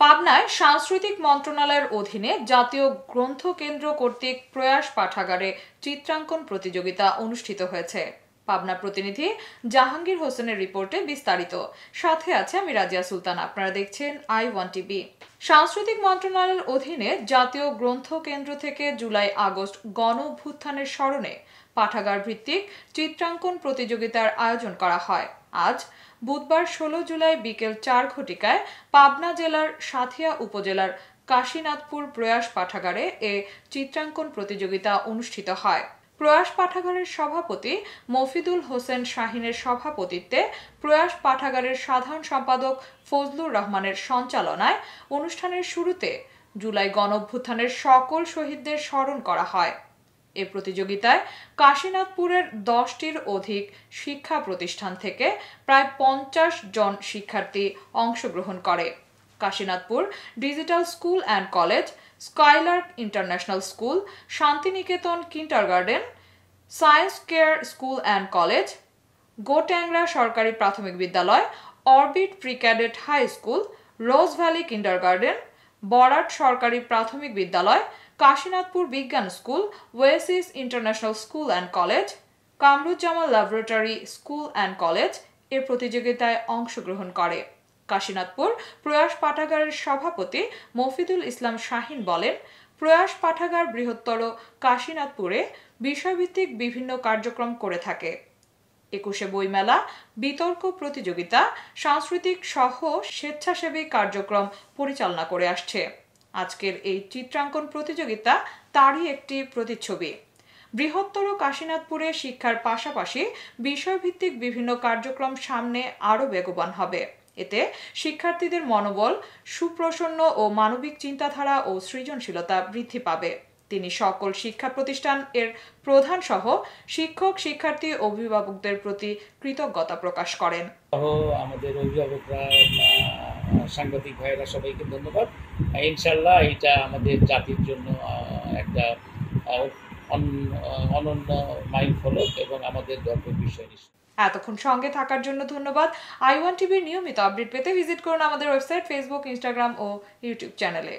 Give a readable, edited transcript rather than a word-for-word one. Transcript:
পাবনায় সাংস্কৃতিক মন্ত্রণালয়ের অধীনে জাতীয় গ্রন্থ কেন্দ্র কর্তৃক প্রয়াস পাঠাগারে চিত্রাঙ্কন প্রতিযোগিতা অনুষ্ঠিত হয়েছে। পাবনা প্রতিনিধি জাহাঙ্গীর হোসেনের রিপোর্টে বিস্তারিত। সাথে আছে আমি রাজিয়া সুলতান। আপনারা দেখছেন i1 টিভি। সাংস্কৃতিক মন্ত্রণালয়ের অধীনে জাতীয় গ্রন্থ কেন্দ্র থেকে জুলাই আগস্ট গণ অভ্যুত্থানের স্মরণে পাঠাগার ভিত্তিক চিত্রাঙ্কন প্রতিযোগিতার আয়োজন করা হয়। আজ বুধবার 16 জুলাই বিকেল 4 ঘটিকায় পাবনা জেলার সাথিয়া উপজেলার কাশীনাথপুর প্রয়াস পাঠাগারে এ চিত্রাঙ্কন প্রতিযোগিতা অনুষ্ঠিত হয়। প্রয়াস পাঠাগারের সভাপতি মফিদুল হোসেন শাহিনের সভাপতিত্বে প্রয়াস পাঠাগারের সাধারণ সম্পাদক ফজলুর রহমানের সঞ্চালনায় অনুষ্ঠানের শুরুতে জুলাই গণঅভ্যুত্থানের সকল শহীদদের স্মরণ করা হয়। এ প্রতিযোগিতায় কাশীনাথপুরের 10টির অধিক শিক্ষা প্রতিষ্ঠান থেকে প্রায় 50 জন শিক্ষার্থী অংশগ্রহণ করে। Kashinathpur Digital School and College, Skylark International School, Shantiniketan Kindergarten, Science Care School and College, Gotangra সরকারি প্রাথমিক বিদ্যালয়, Orbit Pre Cadet High School, Rose Valley Kindergarten, Barat সরকারি প্রাথমিক বিদ্যালয়, কাশীনাথপুর বিজ্ঞান school, Oasis International School and College, Kamruzzaman Laboratory School and College এ প্রতিযোগিতায় অংশগ্রহণ করে। কাশীনাথপুর প্রয়াস পাঠাগারের সভাপতি মফিদুল ইসলাম শাহিন বলেন, প্রয়াস পাঠাগার বৃহত্তর কাশীনাথপুরে বিষয়ভিত্তিক বিভিন্ন কার্যক্রম করে থাকে। 21শে বইমেলা, বিতর্ক প্রতিযোগিতা, সাংস্কৃতিক সহ স্বেচ্ছাসেবী কার্যক্রম পরিচালনা করে আসছে। আজকের এই চিত্রাঙ্কন প্রতিযোগিতা তারই একটি প্রতিচ্ছবি। বৃহত্তর কাশীনাথপুরে শিক্ষার পাশাপাশি বিষয়ভিত্তিক বিভিন্ন কার্যক্রম সামনে আরও বেগবান হবে। এতে শিক্ষার্থীদের মনোবল, সুপ্রসন্ন ও মানবিক চিন্তাধারা ও সৃজনশীলতা বৃদ্ধি পাবে। তিনি সকল শিক্ষা প্রতিষ্ঠান এর প্রধান সহ শিক্ষক, শিক্ষার্থী, অভিভাবকদের প্রতি কৃতজ্ঞতা প্রকাশ করেন। আমাদের অভিভাবকরা, সাংবাদিক ভাইয়েরা সবাইকে ধন্যবাদ। ইনশাল্লাহ এটা আমাদের জাতির জন্য একটা অনন্য মাইল ফলক এবং আমাদের গর্বের বিষয়। এতক্ষণ সঙ্গে থাকার জন্য ধন্যবাদ। i1 টিভির নিয়মিত আপডেট পেতে ভিজিট করুন আমাদের ওয়েবসাইট, ফেসবুক, ইনস্টাগ্রাম ও ইউটিউব চ্যানেলে।